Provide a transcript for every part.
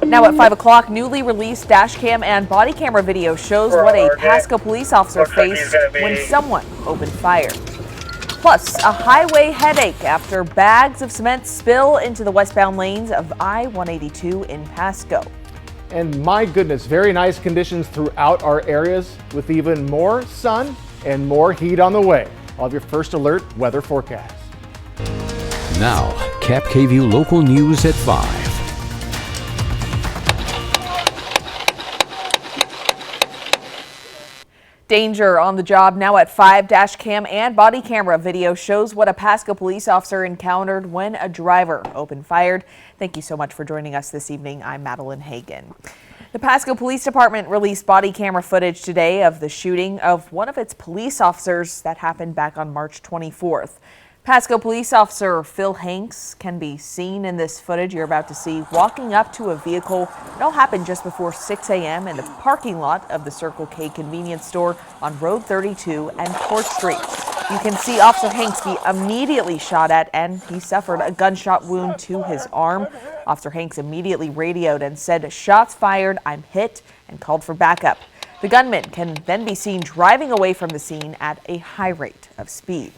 But now at 5 o'clock, newly released dash cam and body camera video shows what a Pasco police officer faced when someone opened fire. Plus, a highway headache after bags of cement spill into the westbound lanes of I-182 in Pasco. And my goodness, very nice conditions throughout our areas with even more sun and more heat on the way. I'll have your first alert weather forecast. Now, KAPP KVEW local news at 5. Danger on the job now at 5. Dash cam and body camera video shows what a Pasco police officer encountered when a driver opened fire. Thank you so much for joining us this evening. I'm Madeline Hagan. The Pasco Police Department released body camera footage today of the shooting of one of its police officers that happened back on March 24th. Pasco police officer Phil Hanks can be seen in this footage you're about to see walking up to a vehicle. It all happened just before 6 a.m. in the parking lot of the Circle K convenience store on Road 32 and Court Street. You can see Officer Hanks be immediately shot at, and he suffered a gunshot wound to his arm. Officer Hanks immediately radioed and said, "Shots fired, I'm hit," and called for backup. The gunman can then be seen driving away from the scene at a high rate of speed.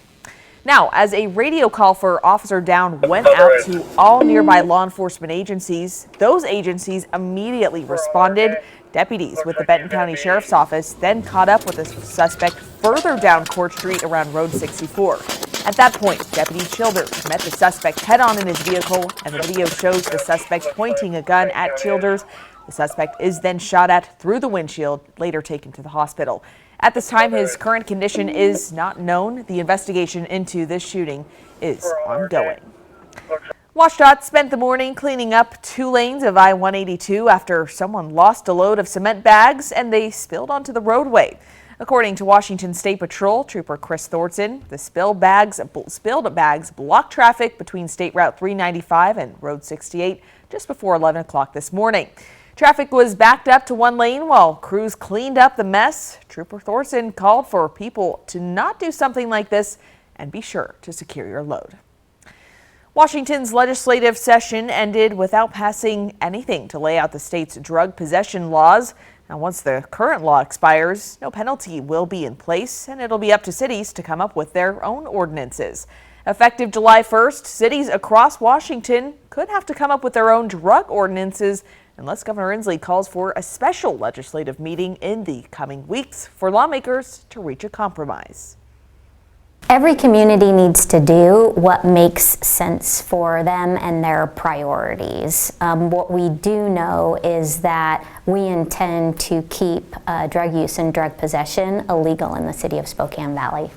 Now, as a radio call for Officer Down went out to all nearby law enforcement agencies, those agencies immediately responded. Deputies with the Benton County Sheriff's Office then caught up with the suspect further down Court Street around Road 64. At that point, Deputy Childers met the suspect head-on in his vehicle, and the video shows the suspect pointing a gun at Childers. The suspect is then shot at through the windshield, later taken to the hospital. At this time, his current condition is not known. The investigation into this shooting is ongoing. WashDOT spent the morning cleaning up 2 lanes of I-182 after someone lost a load of cement bags and they spilled onto the roadway. According to Washington State Patrol Trooper Chris Thornton, the spilled bags blocked traffic between State Route 395 and Road 68 just before 11 o'clock this morning. Traffic was backed up to 1 lane while crews cleaned up the mess. Trooper Thorson called for people to not do something like this and be sure to secure your load. Washington's legislative session ended without passing anything to lay out the state's drug possession laws. Now, once the current law expires, no penalty will be in place, and it'll be up to cities to come up with their own ordinances. Effective July 1st, cities across Washington could have to come up with their own drug ordinances unless Governor Inslee calls for a special legislative meeting in the coming weeks for lawmakers to reach a compromise. Every community needs to do what makes sense for them and their priorities. What we do know is that we intend to keep drug use and drug possession illegal in the city of Spokane Valley.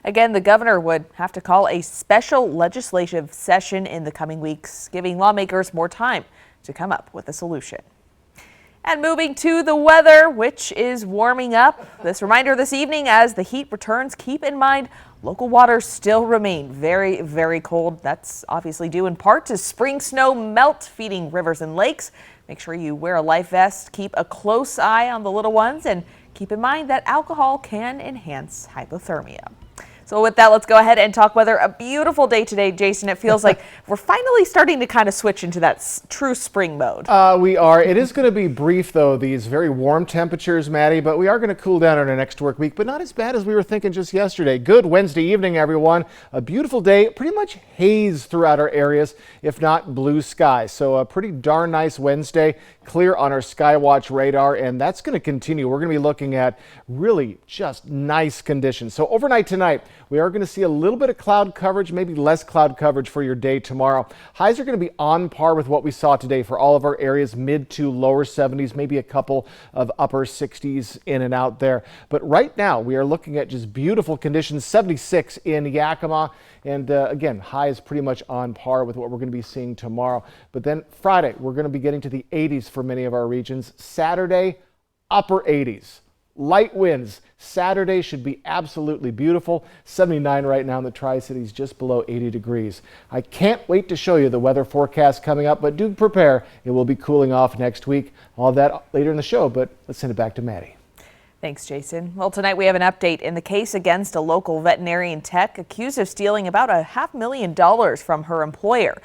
Again, the governor would have to call a special legislative session in the coming weeks, giving lawmakers more time to come up with a solution. And moving to the weather, which is warming up. This reminder this evening as the heat returns, keep in mind local waters still remain very, very cold. That's obviously due in part to spring snow melt feeding rivers and lakes. Make sure you wear a life vest, keep a close eye on the little ones, and keep in mind that alcohol can enhance hypothermia. So with that, let's go ahead and talk weather. A beautiful day today, Jason. It feels like we're finally starting to kind of switch into that true spring mode. We are. It is going to be brief, though, these very warm temperatures, Maddie, but we are going to cool down in our next work week, but not as bad as we were thinking just yesterday. Good Wednesday evening, everyone. A beautiful day, pretty much haze throughout our areas, if not blue sky. So a pretty darn nice Wednesday, clear on our Skywatch radar, and that's going to continue. We're going to be looking at really just nice conditions. So overnight tonight, we are going to see a little bit of cloud coverage, maybe less cloud coverage for your day tomorrow. Highs are going to be on par with what we saw today for all of our areas, mid to lower 70s, maybe a couple of upper 60s in and out there. But right now we are looking at just beautiful conditions, 76 in Yakima. And again, highs pretty much on par with what we're going to be seeing tomorrow. But then Friday, we're going to be getting to the 80s for many of our regions. Saturday, upper 80s. Light winds. Saturday should be absolutely beautiful. 79 right now in the Tri-Cities, just below 80 degrees. I can't wait to show you the weather forecast coming up, but do prepare. It will be cooling off next week. All of that later in the show, but let's send it back to Maddie. Thanks, Jason. Well, tonight we have an update in the case against a local veterinarian tech accused of stealing about $500,000 from her employer.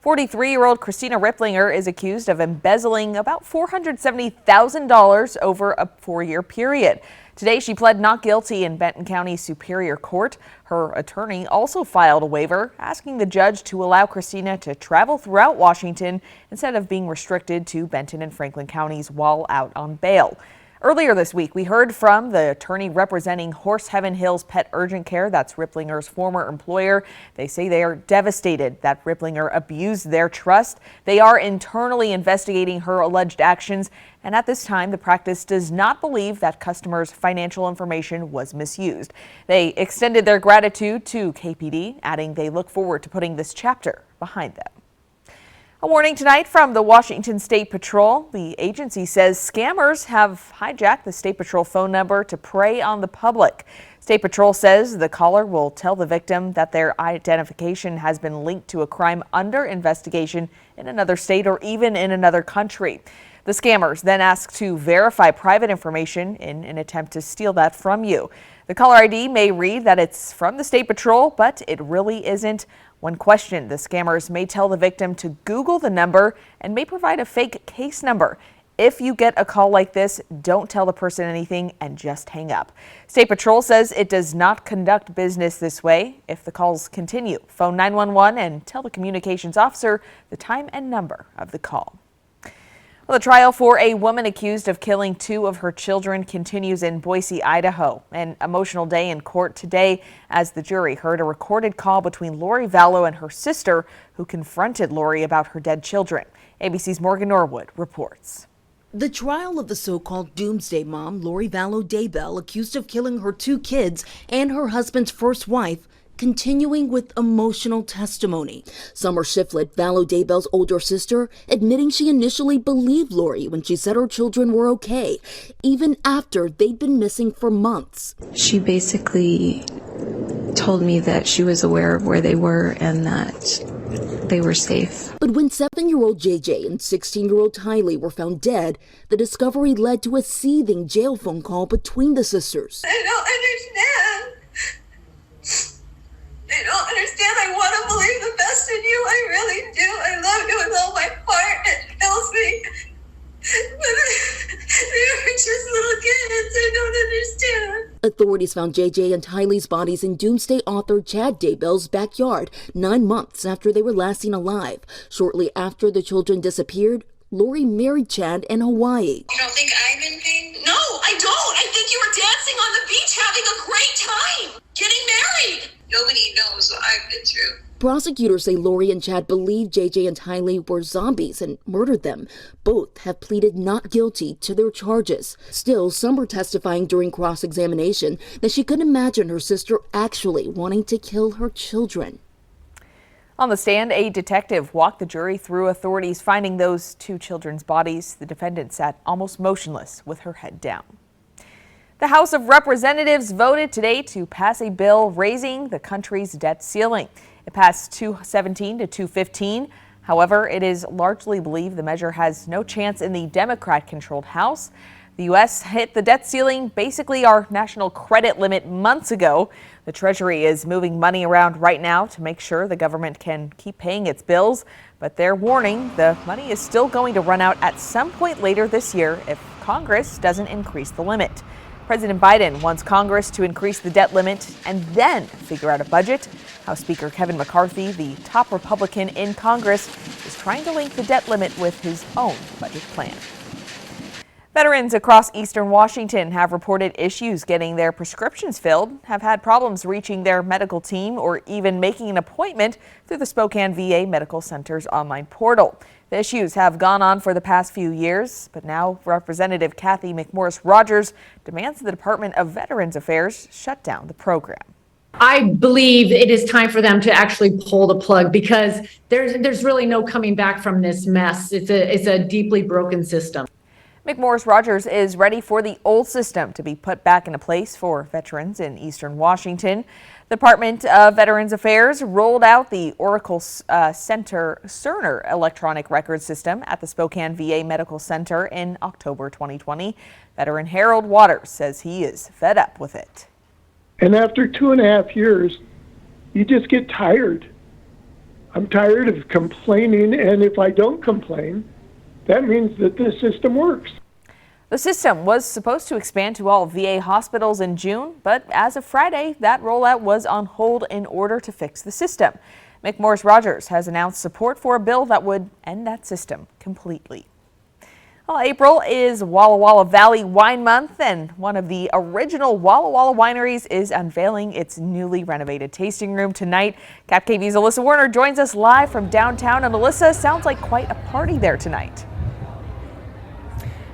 43-year-old Christina Ripplinger is accused of embezzling about $470,000 over a 4-year period. Today, she pled not guilty in Benton County Superior Court. Her attorney also filed a waiver asking the judge to allow Christina to travel throughout Washington instead of being restricted to Benton and Franklin counties while out on bail. Earlier this week, we heard from the attorney representing Horse Heaven Hills Pet Urgent Care. That's Ripplinger's former employer. They say they are devastated that Ripplinger abused their trust. They are internally investigating her alleged actions, and at this time, the practice does not believe that customers' financial information was misused. They extended their gratitude to KPD, adding they look forward to putting this chapter behind them. A warning tonight from the Washington State Patrol. The agency says scammers have hijacked the State Patrol phone number to prey on the public. State Patrol says the caller will tell the victim that their identification has been linked to a crime under investigation in another state or even in another country. The scammers then ask to verify private information in an attempt to steal that from you. The caller ID may read that it's from the State Patrol, but it really isn't. When questioned, the scammers may tell the victim to Google the number and may provide a fake case number. If you get a call like this, don't tell the person anything and just hang up. State Patrol says it does not conduct business this way. If the calls continue, phone 911 and tell the communications officer the time and number of the call. Well, the trial for a woman accused of killing 2 of her children continues in Boise, Idaho. An emotional day in court today as the jury heard a recorded call between Lori Vallow and her sister, who confronted Lori about her dead children. ABC's Morgan Norwood reports. The trial of the so-called doomsday mom, Lori Vallow Daybell, accused of killing her 2 kids and her husband's first wife, continuing with emotional testimony. Summer Shiflett, Vallow Daybell's older sister, admitting she initially believed Lori when she said her children were okay, even after they'd been missing for months. She basically told me that she was aware of where they were and that they were safe. But when 7-year-old JJ and 16-year-old Tylee were found dead, the discovery led to a seething jail phone call between the sisters. I don't understand. I don't understand. I want to believe the best in you. I really do. I love you with all my heart. It kills me. But they were just little kids. I don't understand. Authorities found JJ and Tylee's bodies in doomsday author Chad Daybell's backyard 9 months after they were last seen alive. Shortly after the children disappeared, Lori married Chad in Hawaii. You don't think I'm in pain? No, I don't. I think you were dancing on the beach having a great time. Getting married. Nobody knows what I've been through. Prosecutors say Lori and Chad believed JJ and Tylee were zombies and murdered them. Both have pleaded not guilty to their charges. Still, some were testifying during cross-examination that she couldn't imagine her sister actually wanting to kill her children. On the stand, a detective walked the jury through authorities finding those 2 children's bodies. The defendant sat almost motionless with her head down. The House of Representatives voted today to pass a bill raising the country's debt ceiling. It passed 217 to 215. However, it is largely believed the measure has no chance in the Democrat-controlled House. The U.S. hit the debt ceiling, basically our national credit limit, months ago. The Treasury is moving money around right now to make sure the government can keep paying its bills. But they're warning the money is still going to run out at some point later this year if Congress doesn't increase the limit. President Biden wants Congress to increase the debt limit and then figure out a budget. House Speaker Kevin McCarthy, the top Republican in Congress, is trying to link the debt limit with his own budget plan. Veterans across eastern Washington have reported issues getting their prescriptions filled, have had problems reaching their medical team, or even making an appointment through the Spokane VA Medical Center's online portal. The issues have gone on for the past few years, but now Representative Kathy McMorris Rogers demands the Department of Veterans Affairs shut down the program. I believe it is time for them to actually pull the plug because there's really no coming back from this mess. It's a deeply broken system. McMorris Rogers is ready for the old system to be put back into place for veterans in eastern Washington. The Department of Veterans Affairs rolled out the Oracle Center Cerner electronic record system at the Spokane VA Medical Center in October 2020. Veteran Harold Waters says he is fed up with it. And after 2.5 years, you just get tired. I'm tired of complaining, and if I don't complain, that means that the system works. The system was supposed to expand to all VA hospitals in June, but as of Friday, that rollout was on hold in order to fix the system. McMorris Rogers has announced support for a bill that would end that system completely. Well, April is Walla Walla Valley Wine Month, and one of the original Walla Walla wineries is unveiling its newly renovated tasting room tonight. KAPP-KVEW's Alyssa Warner joins us live from downtown, and Alyssa, sounds like quite a party there tonight.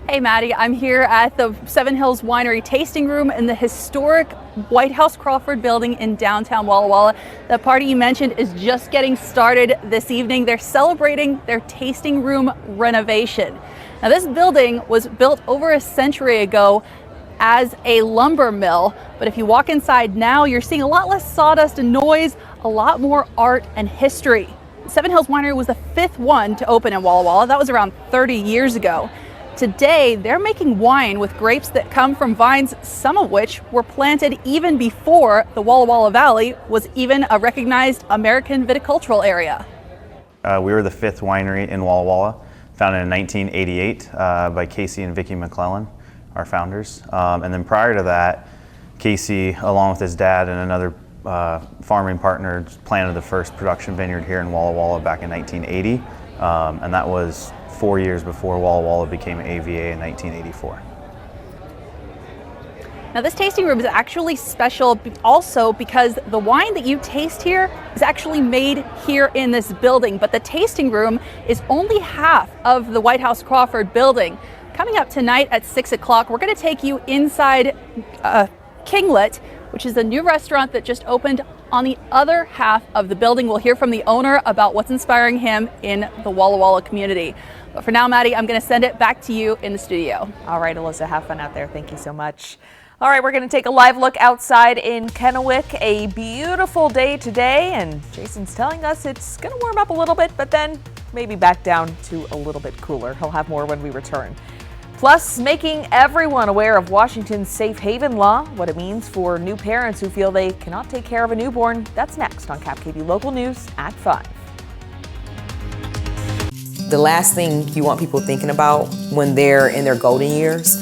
Hey Maddie, I'm here at the Seven Hills Winery tasting room in the historic White House Crawford building in downtown Walla Walla. The party you mentioned is just getting started this evening. They're celebrating their tasting room renovation. Now this building was built over a century ago as a lumber mill, but if you walk inside now, you're seeing a lot less sawdust and noise, a lot more art and history. Seven Hills Winery was the 5th one to open in Walla Walla. That was around 30 years ago. Today, they're making wine with grapes that come from vines, some of which were planted even before the Walla Walla Valley was even a recognized American viticultural area. We were the 5th winery in Walla Walla, founded in 1988 by Casey and Vicki McClellan, our founders. And then prior to that, Casey, along with his dad and another farming partner, planted the first production vineyard here in Walla Walla back in 1980. And that was 4 years before Walla Walla became AVA in 1984. Now this tasting room is actually special also because the wine that you taste here is actually made here in this building, but the tasting room is only half of the White House Crawford building. Coming up tonight at 6 o'clock, we're going to take you inside Kinglet, which is a new restaurant that just opened on the other half of the building. We'll hear from the owner about what's inspiring him in the Walla Walla community. But for now, Maddie, I'm going to send it back to you in the studio. All right, Alyssa, have fun out there. Thank you so much. All right, we're going to take a live look outside in Kennewick. A beautiful day today, and Jason's telling us it's going to warm up a little bit, but then maybe back down to a little bit cooler. He'll have more when we return. Plus, making everyone aware of Washington's safe haven law, what it means for new parents who feel they cannot take care of a newborn. That's next on KAPP-KVEW Local News at 5. The last thing you want people thinking about when they're in their golden years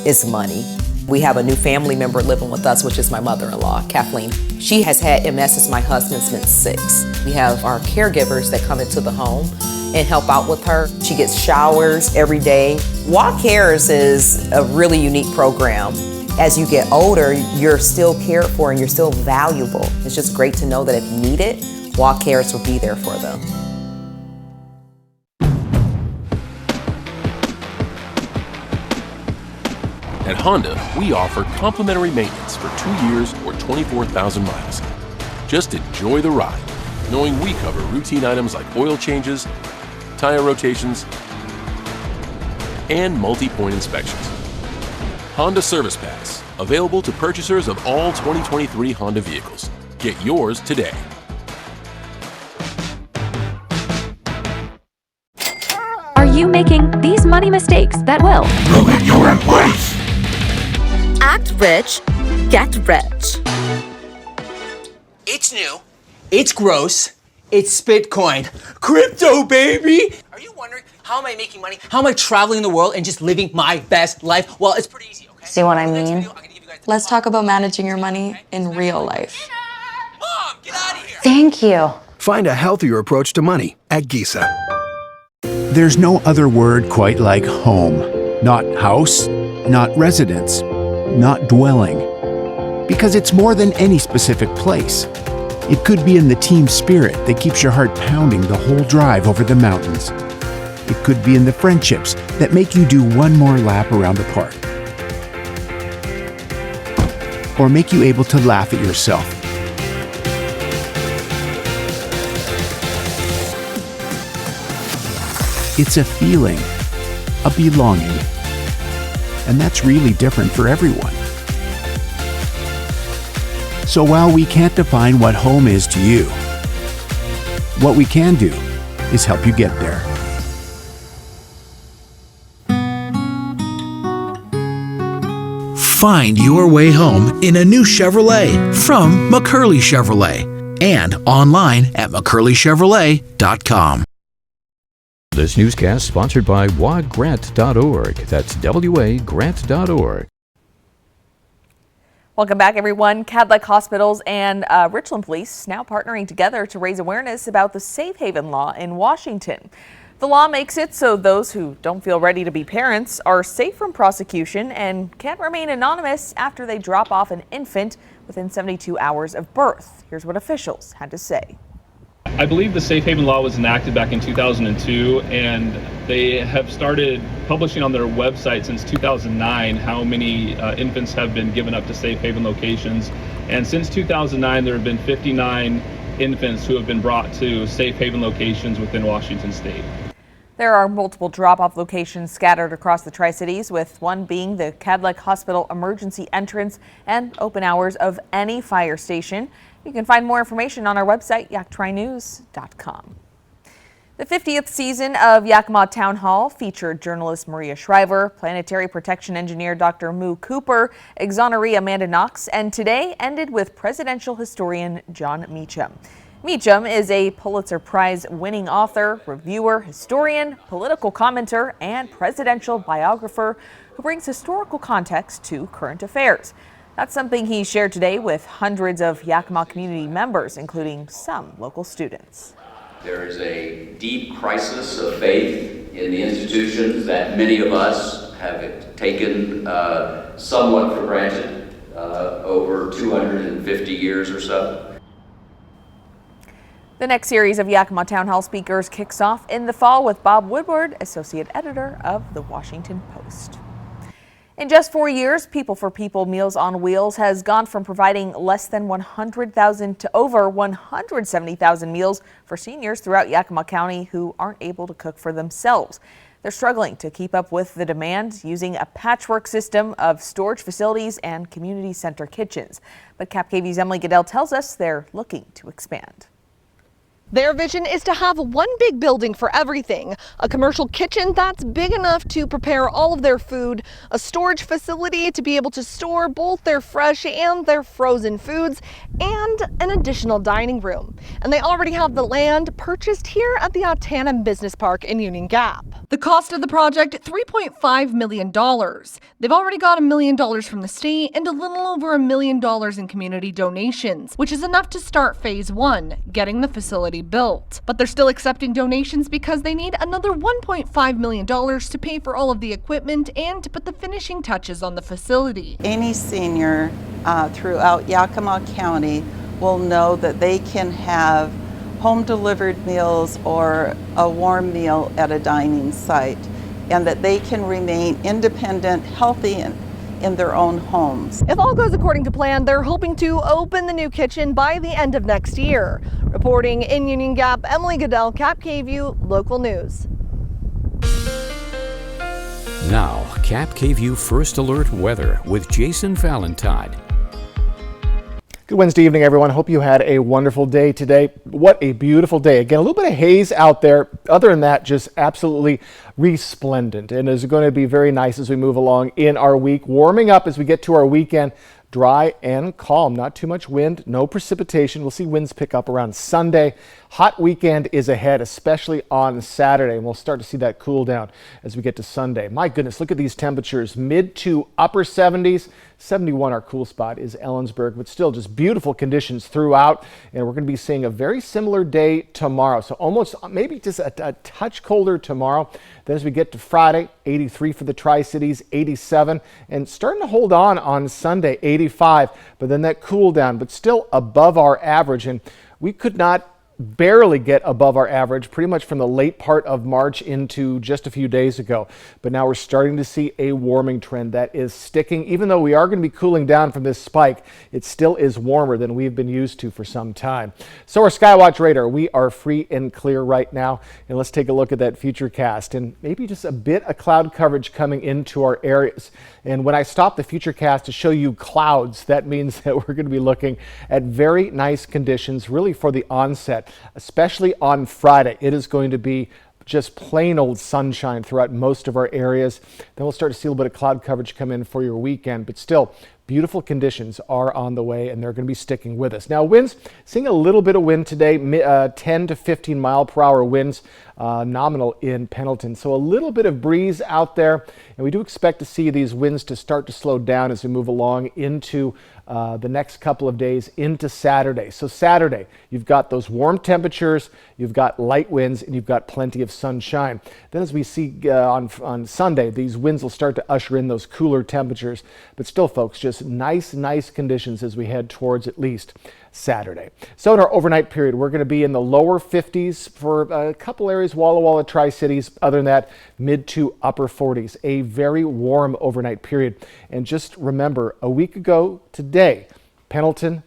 is money. We have a new family member living with us, which is my mother-in-law, Kathleen. She has had MS since my husband's been 6. We have our caregivers that come into the home and help out with her. She gets showers every day. Walk Cares is a really unique program. As you get older, you're still cared for and you're still valuable. It's just great to know that if you need it, Walk Cares will be there for them. At Honda, we offer complimentary maintenance for 2 years or 24,000 miles. Just enjoy the ride, knowing we cover routine items like oil changes, tire rotations, and multi-point inspections. Honda Service Pass, available to purchasers of all 2023 Honda vehicles. Get yours today. Are you making these money mistakes that will ruin your life? Act rich, get rich. It's new, it's gross, it's Bitcoin. Crypto, baby! Are you wondering, how am I making money? How am I traveling the world and just living my best life? Well, it's pretty easy, okay? See what I mean? Let's talk about managing your money in real life. Mom, get out of here! Thank you. Find a healthier approach to money at Giza. There's no other word quite like home. Not house, not residence, not dwelling. Because it's more than any specific place. It could be in the team spirit that keeps your heart pounding the whole drive over the mountains. It could be in the friendships that make you do one more lap around the park. Or make you able to laugh at yourself. It's a feeling, a belonging. And that's really different for everyone. So while we can't define what home is to you, what we can do is help you get there. Find your way home in a new Chevrolet from McCurley Chevrolet. and online at McCurleyChevrolet.com. This newscast sponsored by wagrant.org. That's wagrant.org. Welcome back, everyone. Cadillac Hospitals and Richland Police now partnering together to raise awareness about the Safe Haven law in Washington. The law makes it so those who don't feel ready to be parents are safe from prosecution and can remain anonymous after they drop off an infant within 72 hours of birth. Here's what officials had to say. I believe the Safe Haven law was enacted back in 2002, and they have started publishing on their website since 2009 how many infants have been given up to Safe Haven locations. And since 2009, there have been 59 infants who have been brought to Safe Haven locations within Washington state. There are multiple drop-off locations scattered across the Tri-Cities, with one being the Cadillac Hospital emergency entrance and open hours of any fire station. You can find more information on our website, yaktrinews.com. The 50th season of Yakima Town Hall featured journalist Maria Shriver, planetary protection engineer Dr. Moo Cooper, exoneree Amanda Knox, and today ended with presidential historian John Meacham. Meacham is a Pulitzer Prize winning author, reviewer, historian, political commentator, and presidential biographer who brings historical context to current affairs. That's something he shared today with hundreds of Yakima community members, including some local students. There is a deep crisis of faith in the institutions that many of us have taken somewhat for granted over 250 years or so. The next series of Yakima Town Hall speakers kicks off in the fall with Bob Woodward, associate editor of the Washington Post. In just 4 years, People for People Meals on Wheels has gone from providing less than 100,000 to over 170,000 meals for seniors throughout Yakima County who aren't able to cook for themselves. They're struggling to keep up with the demand using a patchwork system of storage facilities and community center kitchens. But KAPP-KVEW's Emily Goodell tells us they're looking to expand. Their vision is to have one big building for everything, a commercial kitchen that's big enough to prepare all of their food, a storage facility to be able to store both their fresh and their frozen foods, and an additional dining room. And they already have the land purchased here at the Otana Business Park in Union Gap. The cost of the project, $3.5 million. They've already got $1 million from the state and a little over $1 million in community donations, which is enough to start phase 1, getting the facility built. But they're still accepting donations because they need another $1.5 million to pay for all of the equipment and to put the finishing touches on the facility. Any senior throughout Yakima County will know that they can have home delivered meals or a warm meal at a dining site, and that they can remain independent, healthy, in their own homes. If all goes according to plan, they're hoping to open the new kitchen by the end of next year. Reporting in Union Gap, Emily Goodell, KAPP-KVEW Local News. Now, KAPP-KVEW First Alert Weather with Jason Valentine. Good Wednesday evening, everyone. Hope you had a wonderful day today. What a beautiful day. Again, a little bit of haze out there. Other than that, just absolutely resplendent. And it's going to be very nice as we move along in our week. Warming up as we get to our weekend. Dry and calm. Not too much wind, no precipitation. We'll see winds pick up around Sunday. Hot weekend is ahead, especially on Saturday. And we'll start to see that cool down as we get to Sunday. My goodness, look at these temperatures. Mid to upper 70s. 71, our cool spot is Ellensburg, but still just beautiful conditions throughout. And we're going to be seeing a very similar day tomorrow. So almost maybe just a touch colder tomorrow. Then as we get to Friday, 83 for the Tri-Cities, 87, and starting to hold on Sunday, 85. But then that cool down, but still above our average. And we could not barely get above our average pretty much from the late part of March into just a few days ago. But now we're starting to see a warming trend that is sticking. Even though we are going to be cooling down from this spike, it still is warmer than we've been used to for some time. So our Skywatch radar, we are free and clear right now. And let's take a look at that futurecast and maybe just a bit of cloud coverage coming into our areas. And when I stop the futurecast to show you clouds, that means that we're going to be looking at very nice conditions really for the onset. Especially on Friday, it is going to be just plain old sunshine throughout most of our areas. Then we'll start to see a little bit of cloud coverage come in for your weekend, but still Beautiful conditions are on the way, and they're going to be sticking with us. Now, winds, seeing a little bit of wind today, 10 to 15 mile per hour winds, nominal in Pendleton. So a little bit of breeze out there, and we do expect to see these winds to start to slow down as we move along into the next couple of days into Saturday. So Saturday, you've got those warm temperatures, you've got light winds, and you've got plenty of sunshine. Then as we see on Sunday, these winds will start to usher in those cooler temperatures. But still, folks, just nice conditions as we head towards at least Saturday. So in our overnight period, we're going to be in the lower 50s for a couple areas, Walla Walla, Tri-Cities. Other than that, mid to upper 40s. A very warm overnight period. And just remember, a week ago today, Pendleton,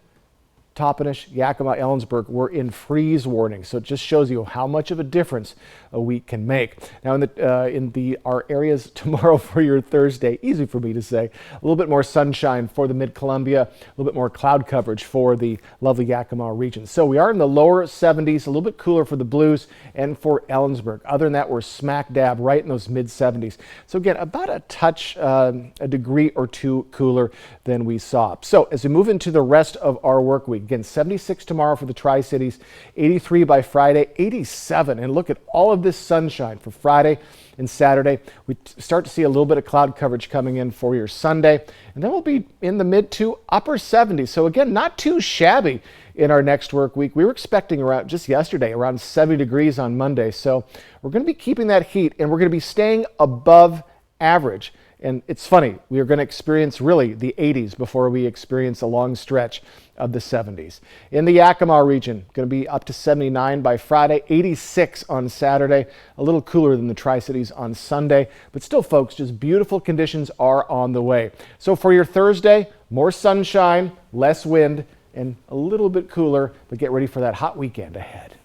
Toppenish, Yakima, Ellensburg were in freeze warning. So it just shows you how much of a difference a week can make. Now in our areas tomorrow for your Thursday, easy for me to say, a little bit more sunshine for the Mid-Columbia, a little bit more cloud coverage for the lovely Yakima region. So we are in the lower 70s, a little bit cooler for the Blues and for Ellensburg. Other than that, we're smack dab right in those mid 70s. So again, about a touch, a degree or two cooler than we saw. So as we move into the rest of our work week, again, 76 tomorrow for the Tri-Cities, 83 by Friday, 87. And look at all of this sunshine for Friday and Saturday. We start to see a little bit of cloud coverage coming in for your Sunday. And then we'll be in the mid to upper 70s. So again, not too shabby in our next work week. We were expecting around, just yesterday, around 70 degrees on Monday. So we're going to be keeping that heat, and we're going to be staying above average. And it's funny, we are going to experience really the 80s before we experience a long stretch of the 70s. In the Yakima region, going to be up to 79 by Friday, 86 on Saturday, a little cooler than the Tri-Cities on Sunday. But still, folks, just beautiful conditions are on the way. So for your Thursday, more sunshine, less wind, and a little bit cooler, but get ready for that hot weekend ahead.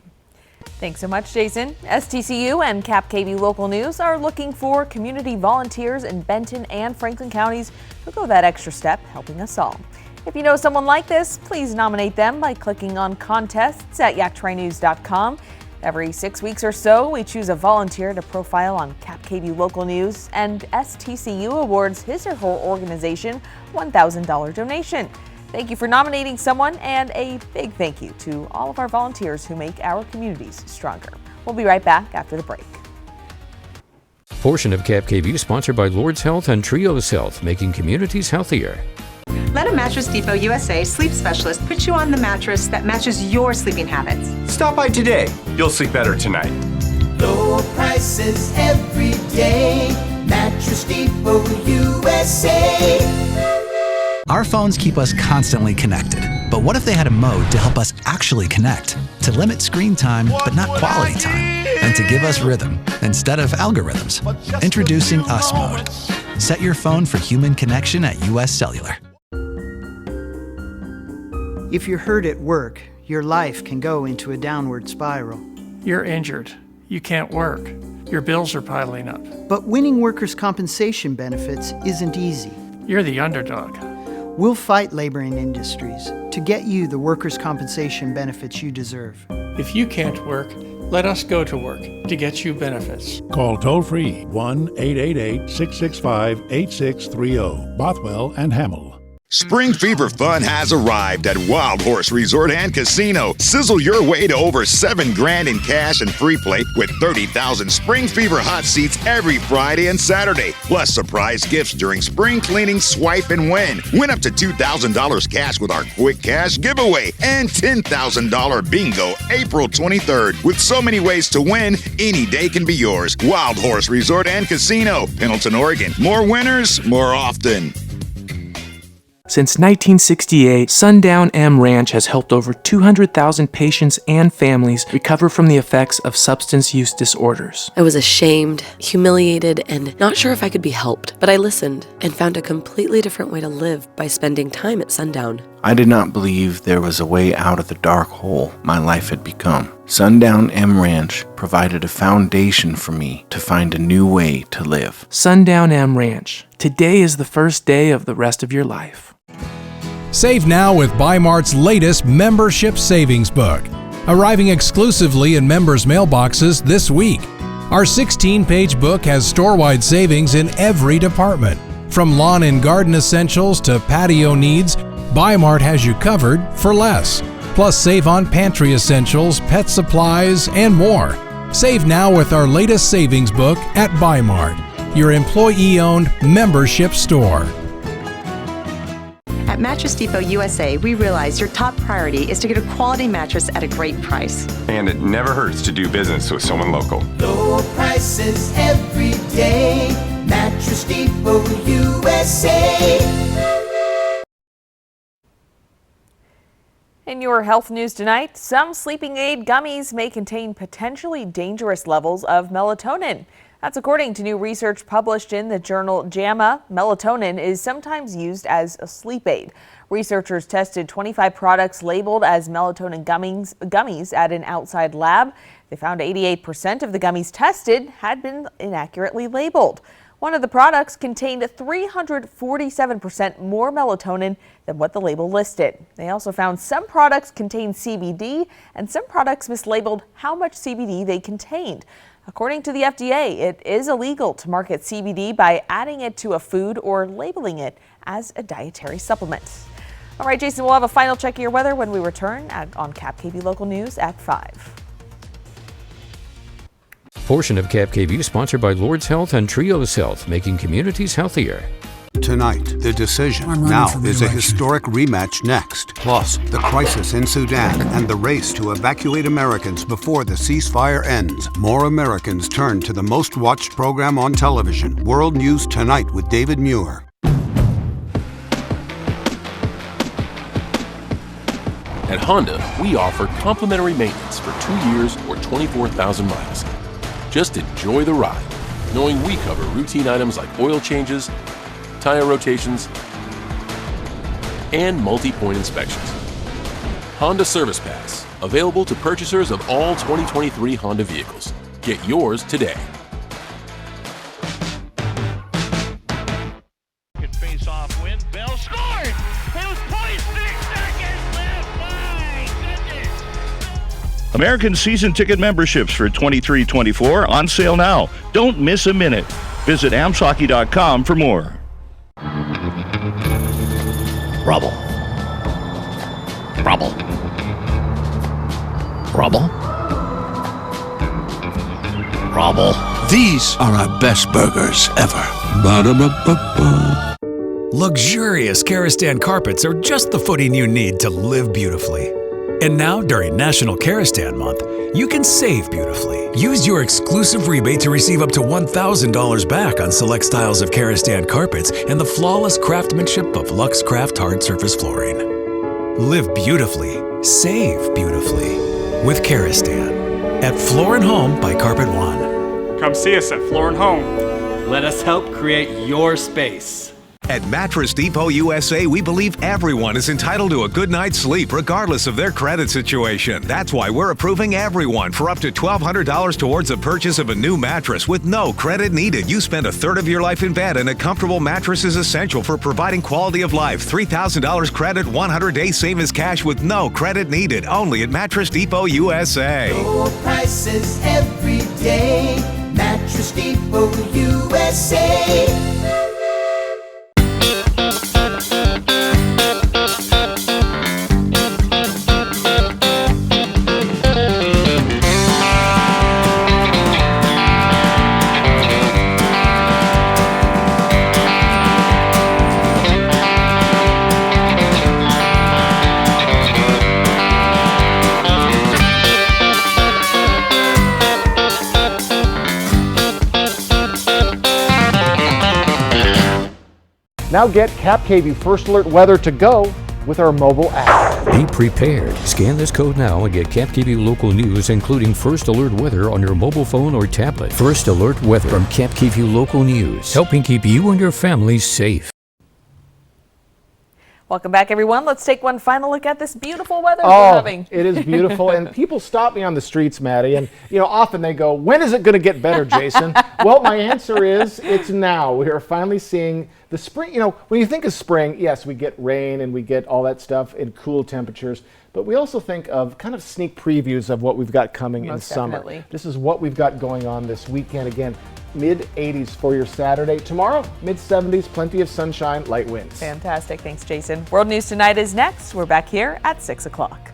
Thanks so much, Jason. STCU and KAPP KVEW Local News are looking for community volunteers in Benton and Franklin counties who go that extra step, helping us all. If you know someone like this, please nominate them by clicking on contests at yaktrinews.com. Every 6 weeks or so, we choose a volunteer to profile on KAPP KVEW Local News, and STCU awards his or her organization a $1,000 donation. Thank you for nominating someone, and a big thank you to all of our volunteers who make our communities stronger. We'll be right back after the break. Portion of KAPP KVEW sponsored by Lord's Health and Trios Health, making communities healthier. Let a Mattress Depot USA sleep specialist put you on the mattress that matches your sleeping habits. Stop by today. You'll sleep better tonight. Low prices every day. Mattress Depot USA. Our phones keep us constantly connected. But what if they had a mode to help us actually connect? To limit screen time, but not quality time. And to give us rhythm instead of algorithms. Introducing Us Mode. Set your phone for human connection at US Cellular. If you're hurt at work, your life can go into a downward spiral. You're injured. You can't work. Your bills are piling up. But winning workers' compensation benefits isn't easy. You're the underdog. We'll fight labor and industries to get you the workers' compensation benefits you deserve. If you can't work, let us go to work to get you benefits. Call toll-free 1-888-665-8630. Bothwell and Hamill. Spring Fever Fun has arrived at Wild Horse Resort and Casino. Sizzle your way to over $7 grand in cash and free play with 30,000 Spring Fever hot seats every Friday and Saturday. Plus surprise gifts during spring cleaning, swipe and win. Win up to $2,000 cash with our quick cash giveaway and $10,000 bingo April 23rd. With so many ways to win, any day can be yours. Wild Horse Resort and Casino, Pendleton, Oregon. More winners, more often. Since 1968, Sundown M Ranch has helped over 200,000 patients and families recover from the effects of substance use disorders. I was ashamed, humiliated, and not sure if I could be helped, but I listened and found a completely different way to live by spending time at Sundown. I did not believe there was a way out of the dark hole my life had become. Sundown M Ranch provided a foundation for me to find a new way to live. Sundown M Ranch. Today is the first day of the rest of your life. Save now with Bi-Mart's latest membership savings book, arriving exclusively in members' mailboxes this week. Our 16-page book has store-wide savings in every department, From lawn and garden essentials to patio needs, Bi-Mart has you covered for less. Plus, save on pantry essentials, pet supplies, and more. Save now with our latest savings book at Bi-Mart, your employee-owned membership store. At Mattress Depot USA, we realize your top priority is to get a quality mattress at a great price. And it never hurts to do business with someone local. Low prices every day. Mattress Depot USA. In your health news tonight, some sleeping aid gummies may contain potentially dangerous levels of melatonin. That's according to new research published in the journal JAMA. Melatonin is sometimes used as a sleep aid. Researchers tested 25 products labeled as melatonin gummies at an outside lab. They found 88% of the gummies tested had been inaccurately labeled. One of the products contained 347% more melatonin than what the label listed. They also found some products contained CBD and some products mislabeled how much CBD they contained. According to the FDA, it is illegal to market CBD by adding it to a food or labeling it as a dietary supplement. All right, Jason, we'll have a final check of your weather when we return on KAPP Local News at 5. Portion of KAPP sponsored by Lord's Health and Trios Health, making communities healthier. Tonight, the decision. Now is a historic rematch next. Plus, the crisis in Sudan and the race to evacuate Americans before the ceasefire ends. More Americans turn to the most watched program on television, World News Tonight with David Muir. At Honda, we offer complimentary maintenance for 2 years or 24,000 miles. Just enjoy the ride, knowing we cover routine items like oil changes, tire rotations, and multi-point inspections. Honda Service Pass, available to purchasers of all 2023 Honda vehicles. Get yours today. Face-off win. Bell scored! It was 0.6 seconds left. My goodness! American season ticket memberships for 23-24 on sale now. Don't miss a minute. Visit amshockey.com for more. Rubble. Rubble. Rubble. Rubble. These are our best burgers ever. Ba-da-ba-ba-ba. Luxurious Karastan carpets are just the footing you need to live beautifully. And now, during National Karastan Month, you can save beautifully. Use your exclusive rebate to receive up to $1,000 back on select styles of Karastan carpets and the flawless craftsmanship of Lux Craft hard surface flooring. Live beautifully, save beautifully with Karastan at Floor & Home by Carpet One. Come see us at Floor & Home. Let us help create your space. At Mattress Depot USA, we believe everyone is entitled to a good night's sleep regardless of their credit situation. That's why we're approving everyone for up to $1,200 towards the purchase of a new mattress with no credit needed. You spend a third of your life in bed, and a comfortable mattress is essential for providing quality of life. $3,000 credit, 100 days same as cash with no credit needed. Only at Mattress Depot USA. Low prices every day. Mattress Depot USA. Now get KAPP First Alert Weather to go with our mobile app. Be prepared. Scan this code now and get KAPP local news, including First Alert Weather on your mobile phone or tablet. First Alert Weather from KAPP local news, helping keep you and your family safe. Welcome back, everyone. Let's take one final look at this beautiful weather we're having. It is beautiful. And people stop me on the streets, Maddie, and often they go, when is it going to get better, Jason? Well, my answer is it's now. We are finally seeing the spring. When you think of spring, yes, we get rain and we get all that stuff in cool temperatures, but we also think of kind of sneak previews of what we've got coming in summer. Definitely. This is what we've got going on this weekend. Again, mid-80s for your Saturday. Tomorrow, mid-70s, plenty of sunshine, light winds. Fantastic. Thanks, Jason. World News Tonight is next. We're back here at 6 o'clock.